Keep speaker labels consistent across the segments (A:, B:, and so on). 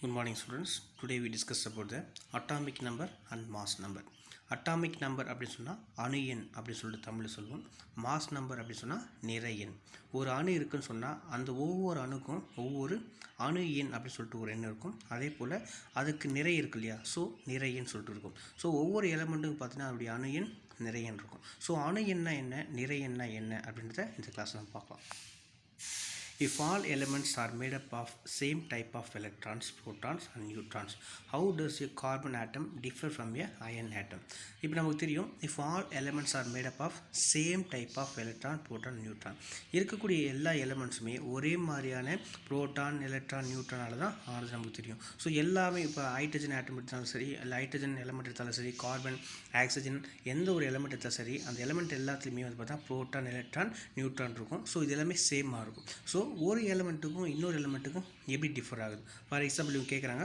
A: Good morning students. Today we discuss about the atomic number and mass number. Atomic number அப்படி சொன்னால் அணு எண் அப்படி சொல்லிட்டு தமிழில் சொல்லுவோம். மாஸ் நம்பர் அப்படி சொன்னால் நிறை எண். ஒரு அணு இருக்குன்னு சொன்னால் அந்த ஒவ்வொரு அணுக்கும் ஒவ்வொரு அணு எண் அப்படி சொல்லிட்டு ஒரு எண் இருக்கும். அதே போல் அதுக்கு நிறை இருக்கு இல்லையா, ஸோ நிறை எண் சொல்லிட்டு இருக்கும். ஸோ ஒவ்வொரு எலமெண்ட்டுக்கும் பார்த்தீங்கன்னா அதோடைய அணு எண் நிறை எண் இருக்கும். ஸோ அணு எண்ணா என்ன, நிறை எண்ணா என்ன அப்படின்றத இந்த கிளாஸ் நம்ம பார்க்கலாம். If all elements are made up of same type of electrons, protons and neutrons, how does a carbon atom differ from a iron atom? இப்போ நமக்கு தெரியும், if all elements are made up of same type of electron, proton, neutron, இருக்கக்கூடிய எல்லா எலமெண்ட்ஸுமே ஒரே மாதிரியான proton, electron, நியூட்ரானால தான் ஆனது நமக்கு தெரியும். ஸோ எல்லாமே இப்போ ஹைட்ரஜன் ஆட்டம் எடுத்தாலும் சரி, இல்லை ஹைட்ரஜன் எலமெண்ட் எடுத்தாலும் சரி, கார்பன், ஆக்சிஜன், எந்த ஒரு எலமெண்ட் எடுத்தாலும் சரி, அந்த எலமெண்ட் எல்லாத்துலேயுமே வந்து பார்த்தா புரோட்டான், எலக்ட்ரான், நியூட்ரான் இருக்கும். ஸோ இது எல்லாமே சேமாக இருக்கும். ஸோ ஒரு எலமெண்ட்டுக்கும் இன்னொரு எலமெண்ட்டுக்கும் எப்படி டிஃபர் ஆகுது? ஃபார் எக்ஸாம்பிள் இவங்க கேட்குறாங்க,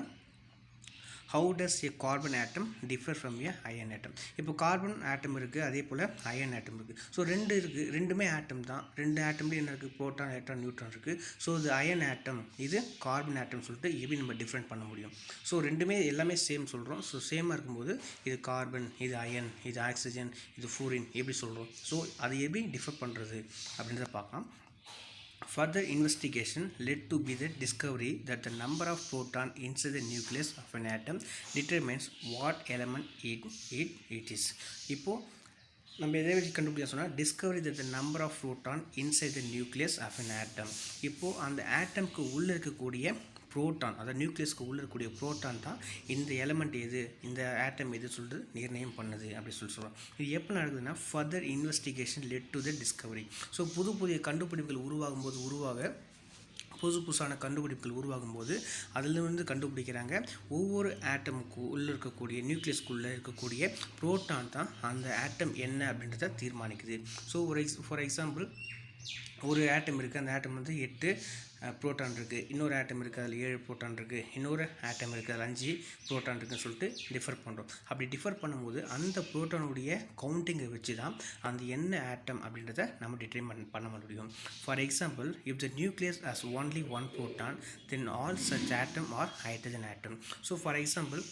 A: how does a carbon atom differ from a iron atom? இப்போ கார்பன் ஆட்டம் இருக்குது, அதே போல் அயன் ஆட்டம் இருக்குது. ஸோ ரெண்டு இருக்குது, ரெண்டுமே ஆட்டம் தான். ரெண்டு ஆட்டம்லேயும் என்ன இருக்குது, புரோட்டான், எலக்ட்ரான், நியூட்ரான் இருக்குது. ஸோ இது அயன் ஆட்டம், இது கார்பன் ஆட்டம் சொல்லிட்டு எப்படி நம்ம டிஃப்ரெண்ட் பண்ண முடியும்? ஸோ ரெண்டுமே எல்லாமே சேம் சொல்கிறோம். ஸோ சேமாக இருக்கும்போது இது கார்பன், இது அயன், இது ஆக்சிஜன், இது ஃப்ளூரின் எப்படி சொல்கிறோம்? ஸோ அது எப்படி டிஃபர் பண்ணுறது அப்படின்றத பார்க்கலாம். Further investigation led to be the discovery that the number of protons inside the nucleus of an atom determines what element it is. இப்போது நம்ம எதை வச்சு கண்டுபிடிக்க சொன்னால், discovery that the number of proton inside the nucleus of an atom. இப்போது அந்த ஆட்டம்க்கு உள்ளே இருக்கக்கூடிய புரோட்டான், அதாவது நியூக்ளியஸ்க்கு உள்ளே இருக்கக்கூடிய புரோட்டான் தான் இந்த எலமெண்ட் எது, இந்த ஆட்டம் எது சொல்லிட்டு நிர்ணயம் பண்ணுது அப்படி சொல்கிறோம். இது எப்போ நடக்குதுன்னா, further investigation led to the Discovery. So புதிய கண்டுபிடிப்புகள் புதுசான கண்டுபிடிப்புகள் உருவாகும்போது அதில் வந்து கண்டுபிடிக்கிறாங்க, ஒவ்வொரு ஆட்டமுக்கு உள்ளே இருக்கக்கூடிய நியூக்ளியஸ்க்குள்ளே இருக்கக்கூடிய புரோட்டான் தான் அந்த ஆட்டம் என்ன அப்படின்றத தீர்மானிக்குது. ஸோ ஃபார் எக்ஸாம்பிள் ஒரு ஆட்டம் இருக்குது, அந்த ஆட்டம் வந்து 8 புரோட்டான் இருக்குது, இன்னொரு ஆட்டம் இருக்குது அதில் 7 புரோட்டான் இருக்குது, இன்னொரு ஆட்டம் இருக்குது அதில் 5 புரோட்டான் இருக்குதுன்னு சொல்லிட்டு டிஃபர் பண்ணுறோம். அப்படி டிஃபர் பண்ணும்போது அந்த புரோட்டானுடைய கவுண்டிங்கை வச்சு தான் அந்த என்ன ஆட்டம் அப்படின்றத நம்ம டிட்டர்மைன் பண்ண முடியும். For example, if the nucleus has only 1 proton, then all such atom are hydrogen atom. So for example,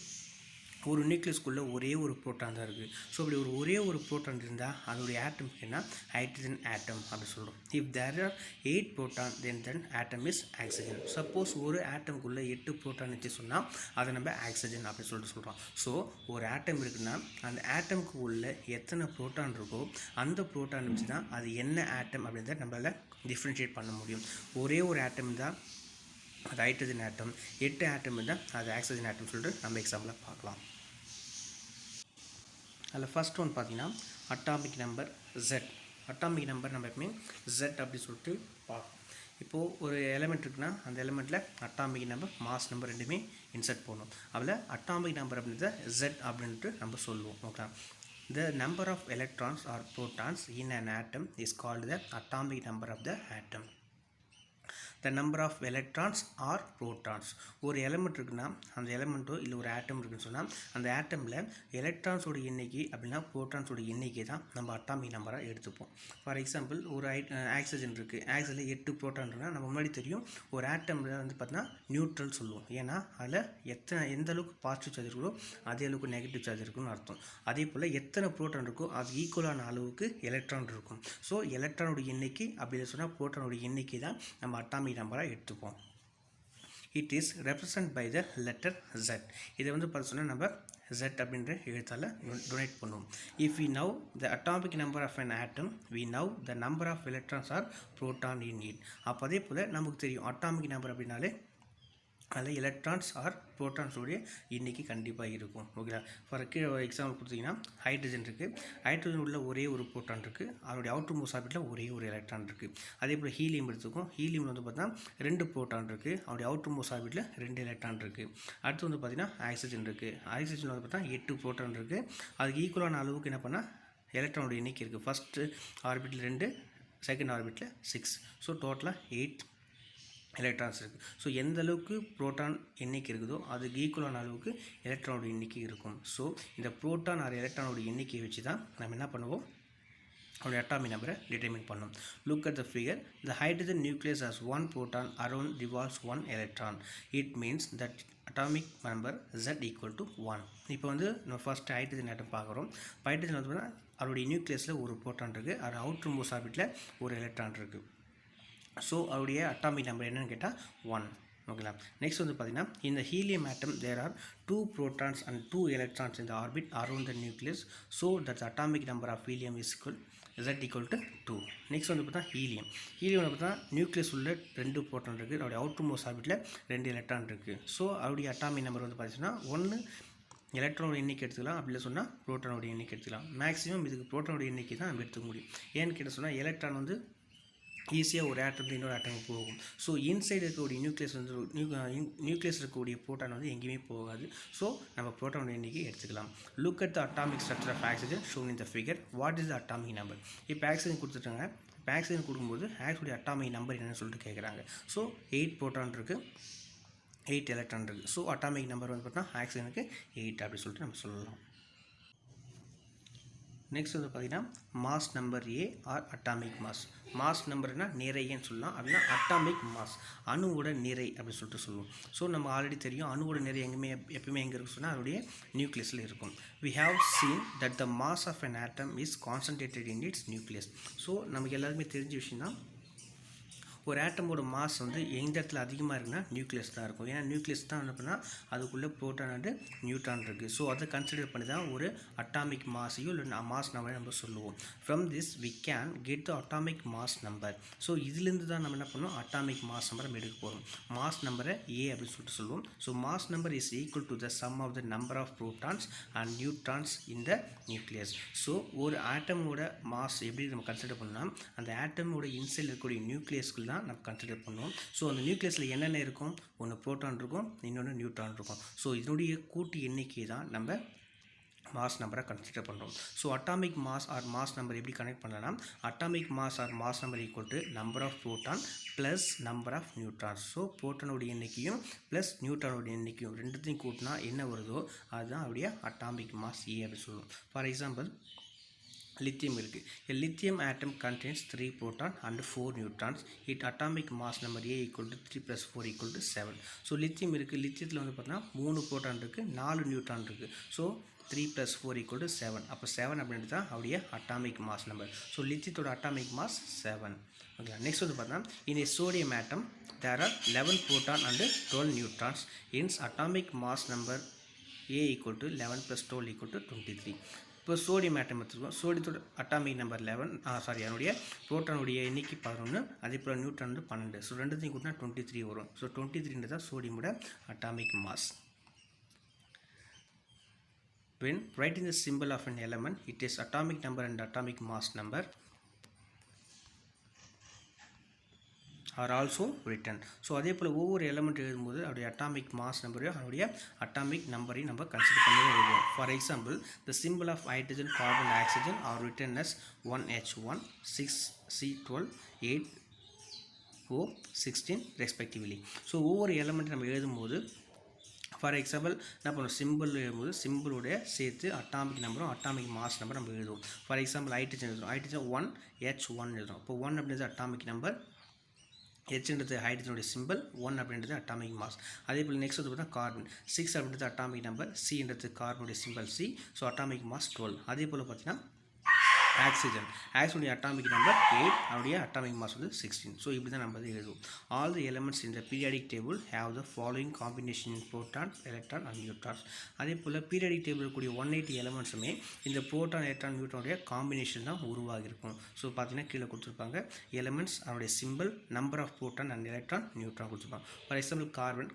A: ஒரு நியூக்ளியஸ்க்குள்ளே ஒரே ஒரு புரோட்டான் தான் இருக்குது. ஸோ அப்படி ஒரே ஒரு புரோட்டான் இருந்தால் அதோடைய ஆட்டம் என்ன, ஹைட்ரஜன் ஆட்டம் அப்படி சொல்கிறோம். If there are 8 proton, then atom is oxygen. Suppose ஒரு ஆட்டம்குள்ளே 8 புரோட்டான் வச்சு சொன்னால் அதை நம்ம ஆக்சிஜன் அப்படின்னு சொல்லிட்டு சொல்கிறோம். ஸோ ஒரு ஆட்டம் இருக்குன்னா அந்த ஆட்டம்க்கு உள்ள எத்தனை புரோட்டான் இருக்கோ அந்த புரோட்டான் வச்சு தான் அது என்ன ஆட்டம் அப்படின்றத நம்மளால் டிஃப்ரென்ஷியேட் பண்ண முடியும். ஒரே ஒரு ஆட்டம் தான் அது ஹைட்ரஜன் ஆட்டம், 8 ஆட்டம் இருந்தால் அது ஆக்சிஜன் ஆட்டம் சொல்லிட்டு நம்ம எக்ஸாம்பிளாக பார்க்கலாம். அதில் ஃபஸ்ட் ஒன் பார்த்தீங்கன்னா atomic number Z. Atomic number நம்ம எப்பவுமே Z அப்படி சொல்லிட்டு பார்க்கலாம். இப்போது ஒரு எலிமெண்ட் இருக்குன்னா அந்த எலிமெண்ட்டில் அட்டாமிக் நம்பர், மாஸ் நம்பர் ரெண்டுமே இன்சர்ட் பண்ணணும். அதில் அட்டாமிக் நம்பர் அப்படின்றத Z அப்படின்ட்டு நம்ம சொல்லுவோம். Okay, the number of electrons or protons in an atom is called the atomic number of the atom. The number of electrons or protons. ஒரு element இருக்குன்னா அந்த எலிமெண்ட்டோ இல்லை ஒரு ஆட்டம் இருக்குன்னு சொன்னால் அந்த ஆட்டமில் எலக்ட்ரான்ஸோட எண்ணிக்கை அப்படின்னா புரோட்டான்ஸோட எண்ணிக்கை தான் நம்ம அட்டாமிக் நம்பராக எடுத்துப்போம். ஃபார் எக்ஸாம்பிள், ஒரு ஆக்சிஜன் இருக்குது, ஆக்சிஜனில் 8 புரோட்டான் இருக்குன்னா நம்ம முன்னாடி தெரியும் ஒரு ஆட்டமில் வந்து பார்த்தீங்கன்னா நியூட்ரல் சொல்லுவோம். ஏன்னா அதில் எந்த அளவுக்கு பாசிட்டிவ் சார்ஜ் இருக்கோ அதே அளவுக்கு நெகட்டிவ் சார்ஜ் இருக்குன்னு அர்த்தம். அதே போல் எத்தனை புரோட்டான் இருக்கோ அது ஈக்குவலான அளவுக்கு எலக்ட்ரான் இருக்கும். ஸோ எலக்ட்ரானோட எண்ணிக்கை அப்படின்னு சொன்னால் புரோட்டானோட எண்ணிக்கை தான் நம்ம அட்டாமிக் நம்பராக எடுத்துப்போம். It is represent by the letter Z. இதை வந்து பார்த்து சொன்னால் நம்ம Z அப்படின்ற எழுத்தால் டொனேட் பண்ணுவோம். If we know the atomic number of an atom, we know the number of electrons or proton in it. அப்போ அதே போல் நமக்கு தெரியும் அட்டாமிக் நம்பர் அப்படின்னாலே அதில் எலக்ட்ரான்ஸ் ஆர் புரோட்டான்ஸோடைய எண்ணிக்கை கண்டிப்பாக இருக்கும். ஓகேங்களா? ஃபார் கீழே எக்ஸாம்பிள் கொடுத்தீங்கன்னா ஹைட்ரஜன் இருக்குது, ஹைட்ரஜன் உள்ள ஒரே ஒரு புரோட்டான் இருக்குது, அதோடைய அவுட்டர் மோஸ்ட் ஆர்பிட்டில் ஒரே ஒரு எலக்ட்ரான் இருக்குது. அதே போல் ஹீலியம் எடுத்துக்கும், ஹீலியம் வந்து பார்த்தீங்கன்னா 2 புரோட்டான் இருக்குது, அவருடைய அவுட்டர் மோஸ்ட் ஆர்பிட்டில் 2 எலக்ட்ரான் இருக்குது. அடுத்து வந்து பார்த்திங்கன்னா ஆக்சிஜன் இருக்குது, ஆக்சிஜன் வந்து பார்த்தா 8 புரோட்டான் இருக்குது, அதுக்கு ஈக்குவலான அளவுக்கு என்ன பண்ணால் எலக்ட்ரானோட எண்ணிக்கை இருக்குது. ஃபஸ்ட்டு ஆர்பிட்டில் 2, செகண்ட் ஆர்பிட்டில் 6. ஸோ டோட்டலாக 8 எலக்ட்ரான்ஸ் இருக்குது. ஸோ எந்த அளவுக்கு புரோட்டான் எண்ணிக்கை இருக்குதோ அதுக்கு ஈக்குவலான அளவுக்கு எலக்ட்ரானோட எண்ணிக்கை இருக்கும். ஸோ இந்த புரோட்டான் ஆர் எலக்ட்ரானோட எண்ணிக்கையை வச்சு தான் நம்ம என்ன பண்ணுவோம், அவருடைய அட்டாமிக் நம்பரை டிட்டர்மின் பண்ணும். Look at the figure. The hydrogen nucleus has 1 proton around revolves 1 electron. It means that atomic number Z equal to 1. இப்போ வந்து நம்ம ஃபர்ஸ்ட் ஹைட்ரஜன் ஆட்டம் பார்க்குறோம். ஹைட்ரஜன் வந்து அவருடைய நியூக்ளியஸில் ஒரு புரோட்டான் இருக்குது, அது அவுட்டர் மோஸ்ட் ஆர்பிட்டில் ஒரு எலக்ட்ரான் இருக்குது. ஸோ அவருடைய அட்டாமிக் நம்பர் என்னென்னு கேட்டால் 1. ஓகேங்களா. நெக்ஸ்ட் வந்து பார்த்தீங்கன்னா இந்த helium atom there are 2 protons and 2 electrons in the orbit around the nucleus, so that the atomic number of helium is Z equal to 2. Next வந்து பார்த்தா ஹீலியம் வந்து பார்த்தா நியூக்ளியஸ் உள்ள 2 புரோட்டான் இருக்குது, அவருடைய அவுட்டர் மோஸ்ட் ஆர்பிட்டில் 2 எலக்ட்ரான் இருக்குது. So அவருடைய atomic number வந்து பார்த்தீங்கன்னா 1 எலக்ட்ரானோட எண்ணிக்கை எடுத்துக்கலாம், அப்படி சொன்னால் புரோட்டானோட எண்ணிக்கை எடுத்துக்கலாம். மேக்ஸிமம் இதுக்கு புரோட்டானோட எண்ணிக்கை தான் நம்ம எடுத்துக்க முடியும். ஏன்னு கேட்ட சொன்னால் எலக்ட்ரான் வந்து ஈஸியாக ஒரு ஆட்டம் இன்னொரு ஆட்டம் போகும். ஸோ இன்சைடு இருக்கக்கூடிய நியூக்ளியஸ் வந்து நியூக்ளியஸ் இருக்கக்கூடிய புரோட்டான் வந்து எங்கேயுமே போகாது. ஸோ நம்ம புரோட்டானோட எண்ணிக்கை எடுத்துக்கலாம். Look at the atomic structure of oxygen shown in the figure. What is the atomic number? இப்போ ஆக்சிஜன் கொடுத்துட்டாங்க. இப்போ ஆக்சிஜன் கொடுக்கும்போது ஆக்சுவலி அட்டாமிக் நம்பர் என்னென்னு சொல்லிட்டு கேட்குறாங்க. ஸோ 8 புரோட்டான் இருக்குது, 8 எலக்ட்ரான் இருக்குது. ஸோ அட்டாமிக் நம்பர் வந்து பார்த்தா ஆக்சிஜனுக்கு 8 அப்படி சொல்லிட்டு நம்ம சொல்லலாம். நெக்ஸ்ட் வந்து பார்த்தீங்கன்னா மாஸ் நம்பர் ஏ ஆர் அட்டாமிக் மாஸ். மாஸ் நம்பர்னா நிறையன்னு சொல்லலாம், அப்படின்னா அட்டாமிக் மாஸ் அணுவோட நிறை அப்படின்னு சொல்லிட்டு சொல்லுவோம். ஸோ நம்ம ஆல்ரெடி தெரியும் அணுவோட நிறை எப்பவுமே எங்கே இருக்குன்னு சொன்னால் அதோடைய நியூக்ளியஸில் இருக்கும். we have seen that the mass of an atom is concentrated in its nucleus. So நமக்கு எல்லாருக்குமே தெரிஞ்ச விஷயம் தான் ஒரு ஆட்டமோட மாஸ் வந்து எந்த இடத்துல அதிகமாக இருக்குன்னா நியூக்ளியஸ் தான் இருக்கும். ஏன்னா நியூக்ளியஸ் தான் என்ன பண்ணால் அதுக்குள்ளே புரோட்டான் அண்டு நியூட்ரான் இருக்குது. ஸோ அதை கன்சிடர் பண்ணி தான் ஒரு அட்டாமிக் மாஸையும் இல்லை மாஸ் நம்பரை நம்ம சொல்லுவோம். From this we can get the atomic mass number. So இதுலேருந்து தான் நம்ம என்ன பண்ணோம் அட்டாமிக் மாஸ் நம்பரை நம்ம எடுக்க போகிறோம். மாஸ் நம்பரை ஏ அப்படின்னு சொல்லிட்டு சொல்லுவோம். So mass number is equal to the sum of the number of protons and neutrons in the nucleus. So ஒரு ஆட்டமோட மாஸ் எப்படி நம்ம கன்சிடர் பண்ணால் அந்த ஆட்டமோட இன்சைடில் இருக்கக்கூடிய நியூக்ளியஸ்க்கு தான் நம்ம கன்சிடர் பண்ணுவோம். ஸோ அந்த நியூக்ளியஸில் என்னென்ன இருக்கும்? ஒன்று புரோட்டான் இருக்கும், இன்னொன்று நியூட்ரான் இருக்கும். ஸோ இதனுடைய கூட்டு எண்ணிக்கை தான் நம்ம மாஸ் நம்பரை கன்சிடர் பண்ணுறோம். So atomic mass or mass number எப்படி கனெக்ட் பண்ணலாம்? Atomic mass or mass number equal to number of proton plus number of neutrons. So புரோட்டானோடைய எண்ணிக்கையும் ப்ளஸ் நியூட்ரானோடைய எண்ணிக்கையும் ரெண்டுத்தையும் கூட்டினா என்ன வருதோ அதுதான் அவருடைய அட்டாமிக் மாஸ் ஏ அப்படின்னு சொல்லுவோம். ஃபார் எக்ஸாம்பிள் lithium இருக்குது. A lithium atom contains 3 proton and 4 neutrons. Its atomic mass number A equal to 3 plus 4 equal to 7. So lithium இருக்குது. லித்தியத்தில் வந்து பார்த்தீங்கன்னா 3 புரோட்டான் இருக்குது, 4 நியூட்ரான் இருக்குது. So 3 plus 4 equal to 7. அப்போ 7 அப்படின்றது தான் அவருடைய அட்டாமிக் மாஸ் நம்பர். ஸோ லித்தியத்தோட அட்டாமிக் மாஸ் 7. ஓகே. நெக்ஸ்ட் வந்து பார்த்தீங்கன்னா in a sodium atom there are 11 proton and 12 neutrons. Hence atomic mass number A equal to 11 plus 12 equal to 23. இப்போ sodium ஆட்டம் எடுத்துருக்கோம். சோடியத்தோட atomic number 11, அதனுடைய புரோட்டானுடைய எண்ணிக்கை 11, அதே போல் நியூட்ரான் வந்து 12. So ரெண்டுத்தையும் கூட்டினா 23 வரும். ஸோ 23 தான் சோடியமோட atomic mass. when writing the symbol of an element, it is atomic number and atomic mass number are also written. So அதே போல் ஒவ்வொரு எலமெண்ட் எழுதும்போது அவருடைய அட்டாமிக் மாஸ் நம்பரையும் அவருடைய அட்டாமிக் நம்பரையும் நம்ம கன்சிடர் பண்ணி எழுதுவோம். For example the symbol of hydrogen, carbon, oxygen are written as 1H1, 6C12, 8O16 respectively. So ஒவ்வொரு எலமெண்ட் நம்ம எழுதும்போது ஃபார் எக்ஸாம்பிள் என்ன பண்ணுவோம், சிம்பிள் எழுதும்போது சிம்பிளுடைய சேர்த்து அட்டாமிக் நம்பரும் அட்டாமிக் மாஸ் நம்பர் நம்ம எழுதுவோம். ஃபார் எக்ஸாம்பிள் ஹைட்ரஜன் எழுதுறோம், ஹைட்ரஜன் 1H1 எழுதுறோம். இப்போ 1 அப்படின்றது அட்டாமிக் நம்பர், ஹெச்ன்றது ஹைட்ரஜனுடைய சிம்பிள், 1 அப்படின்றது அட்டாமிக் மாஸ். அதே போல் நெக்ஸ்ட் வந்து பார்த்தா கார்பன் 6 அப்படின்றது அட்டாமிக் நம்பர், சின்றது கார்பனுடைய symbol C, so atomic mass 12. அதே போல் பார்த்தீங்கன்னா ஆக்சிஜனுடைய அட்டாமிக் நம்பர் 8, அவருடைய அட்டாமிக் மாஸ் வந்து 16. ஸோ இப்படி தான் நம்ம எழுதுவோம். All the elements in the periodic table have the following combination in proton, electron and neutrons. அதே போல் பீரியாடிக் டேபிள் இருக்கக்கூடிய 180 எலமெண்ட்ஸுமே இந்த புரோட்டான், எலக்ட்ரான், நியூட்ரானுடைய காம்பினேஷன் தான் உருவாகிருக்கும். ஸோ பார்த்தீங்கன்னா கீழே கொடுத்துருப்பாங்க எலமெண்ட்ஸ், அவருடைய symbol, number of proton and electron, neutron கொடுத்துருப்பாங்க. ஃபார் எக்ஸாம்பிள்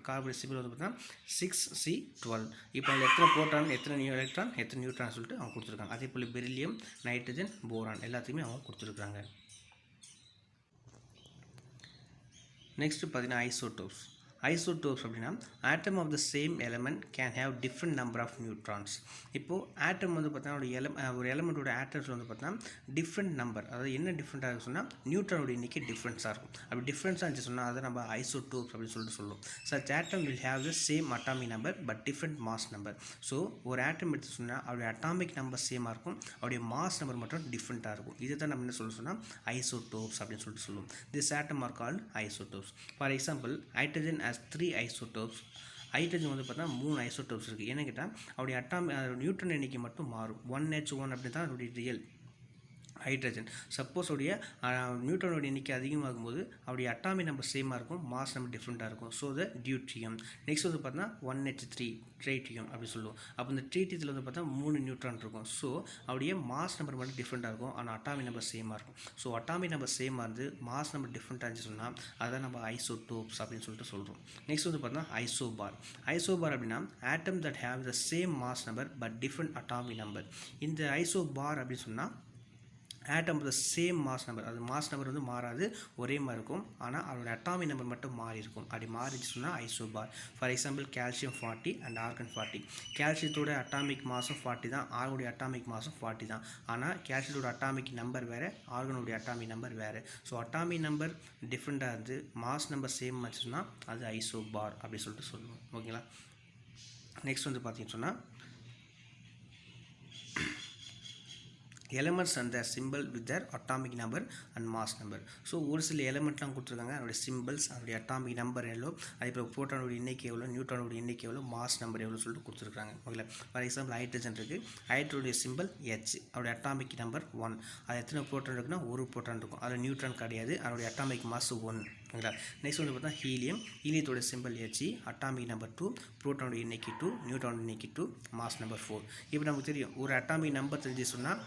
A: கார்பனுடைய சிம்பிள் வந்து பார்த்தீங்கன்னா 6C12. இப்போ அதில் எத்தனை புரோட்டான், எத்தனை எலக்ட்ரான், எத்தனை நியூட்ரான் சொல்லிட்டு அவங்க கொடுத்துருக்காங்க. அதே போல் பெரிலியம், நைட்ரஜன், போரான் எல்லாத்தையுமே அவங்க கொடுத்துருக்காங்க. நெக்ஸ்ட் பார்த்தீங்கன்னா ஐசோடோப்ஸ் அப்படின்னா atom of the same element can have different number of neutrons. இப்போது ஆட்டம் வந்து பார்த்தீங்கன்னா ஒரு எலமெண்ட்டோட ஆட்டம்ஸ் வந்து பார்த்தீங்கன்னா டிஃப்ரெண்ட் நம்பர், அதாவது என்ன டிஃப்ரெண்ட்டாக இருக்குன்னு சொன்னால் நியூட்ரானோட எண்ணிக்கை டிஃப்ரென்ஸாக இருக்கும். அப்படி டிஃப்ரென்ஸாக இருந்துச்சு சொன்னால் அதை நம்ம ஐசோடோப்ஸ் அப்படின்னு சொல்லிட்டு சொல்லுவோம். Such atom will have the same atomic number but different mass number. So ஒரு ஆட்டம் எடுத்து சொன்னால் அவருடைய அட்டாமிக் நம்பர் சேமாக இருக்கும், அவருடைய மாஸ் நம்பர் மட்டும் டிஃப்ரெண்ட்டாக இருக்கும். இதை தான் நம்ம என்ன சொல்ல சொன்னால் ஐசோடோப்ஸ் அப்படின்னு சொல்லிட்டு சொல்லுவோம். This atom are called isotopes. For example hydrogen has 3 isotopes. Hydrogen வந்து பார்த்தா 3 ஐசோடோப்ஸ் இருக்குது. ஏன்னு கேட்டால் அவருடைய நியூட்ரன் எண்ணிக்கை மட்டும் மாறும். 1H1 அப்படி தான் அவருடைய ரியல் ஹைட்ரஜன். சப்போஸ் உடைய நியூட்ரனோட எண்ணிக்கை அதிகமாகும்போது அவருடைய அட்டாமிக் நம்பர் சேமாக இருக்கும், மாஸ் நம்பர் டிஃப்ரெண்ட்டாக இருக்கும். So the deuterium. நெக்ஸ்ட் வந்து பார்த்தா 1H3 ட்ரைட்டியம் அப்படி சொல்லுவோம். அப்போ இந்த ட்ரைட்டியத்தில் வந்து பார்த்தா 3 நியூட்ரான் இருக்கும். ஸோ அவருடைய மாஸ் நம்பர் மட்டும் டிஃப்ரெண்ட்டாக இருக்கும், ஆனால் அட்டாமிக் நம்பர் சேமாக இருக்கும். ஸோ அட்டாமிக் நம்பர் சேமாக இருந்து மாஸ் நம்பர் டிஃப்ரெண்ட்டாக இருந்துச்சு சொன்னால் அதை நம்ம ஐசோடோப்ஸ் அப்படின்னு சொல்லிட்டு சொல்கிறோம். நெக்ஸ்ட் வந்து பார்த்தா ஐசோபார். ஐசோபார் அப்படின்னா atom that have the same mass number but different atomic number. இந்த ஐசோபார் அப்படின்னு சொன்னால் atom of the same mass number, அது மாஸ் நம்பர் வந்து மாறாது, ஒரே மாதிரி இருக்கும், ஆனால் அதோட அட்டாமிக் நம்பர் மட்டும் மாறி இருக்கும். அப்படி மாறிச்சு சொன்னால் isobar. For example calcium 40 and argon 40. கால்சியத்தோட அட்டாமிக் மாஸும் 40 தான், ஆர்கனுடைய அட்டாமிக் மாஸும் 40 தான். ஆனால் கால்சியத்தோட அட்டாமிக் நம்பர் வேறு, ஆர்கனுடைய அட்டாமிக் நம்பர் வேறு. ஸோ அட்டாமிக் நம்பர் டிஃப்ரெண்ட்டாக இருந்து மாஸ் நம்பர் சேம் ஆச்சுன்னா அது ஐசோபார் அப்படி சொல்லிட்டு சொல்லுவோம். ஓகேங்களா. நெக்ஸ்ட் வந்து பார்த்தீங்கன்னு சொன்னால் elements and their symbol with their atomic number and mass number. So ஒரு சில எலிமெண்ட்லாம் கொடுத்துருக்காங்க, அதோடைய சிம்பிள்ஸ், அதோடைய அட்டாமிக் நம்பர் எவ்வளோ, அதுக்கப்புறம் புரோட்டானோட எண்ணிக்கை எவ்வளோ, நியூட்ரானோட எண்ணிக்கை எவ்வளோ, மாஸ் நம்பர் எவ்வளோ சொல்லிட்டு கொடுத்துருக்காங்க. ஓகேங்களா. ஃபார் எக்ஸாம்பிள் ஹைட்ரஜன் இருக்குது, ஹைட்ரோடைய சிம்பிள் H, அவருடைய அட்டாமிக் நம்பர் 1. அது எத்தனை புரோட்டான் இருக்குன்னா ஒரு புரோட்டான் இருக்கும், அது நியூட்ரான் கிடையாது, அதோடைய அட்டாமிக் மாஸ் 1. ஓகேங்களா. நெக்ஸ்ட் வந்து பார்த்தா ஹீலியம். ஹீலியத்தோட சிம்பிள் He, அட்டாமிக் நம்பர் 2, புரோட்டானோட எண்ணிக்கை 2, நியூட்ரானோட எண்ணிக்கை 2, மாஸ் நம்பர் 4. இப்போ நமக்கு தெரியும் ஒரு அட்டாமிக் நம்பர் தெரிஞ்சு சொன்னால்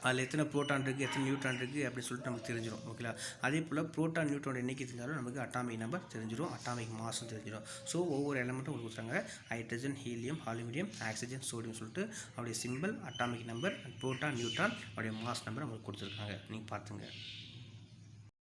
A: அதில் எத்தனை புரோட்டான் இருக்குது, எத்தனை நியூட்ரான் இருக்குது அப்படின்னு சொல்லிட்டு நமக்கு தெரிஞ்சிடும். ஓகேங்களா. அதே போல் புரோட்டான் நியூட்ரான் எண்ணிக்கை தெரிஞ்சாலும் நமக்கு அட்டாமிக் நம்பர் தெரிஞ்சிடும், அட்டாமிக் மாஸும் தெரிஞ்சிடும். ஸோ ஒவ்வொரு எலமெண்ட்டும் கொடுக்குறாங்க, hydrogen, helium, aluminium, oxygen, sodium சொல்லிட்டு அவருடைய simple, atomic number, proton, neutron, அவருடைய மாஸ் நம்பர் அவங்களுக்கு கொடுத்துருக்காங்க. நீங்கள் பார்த்துங்க.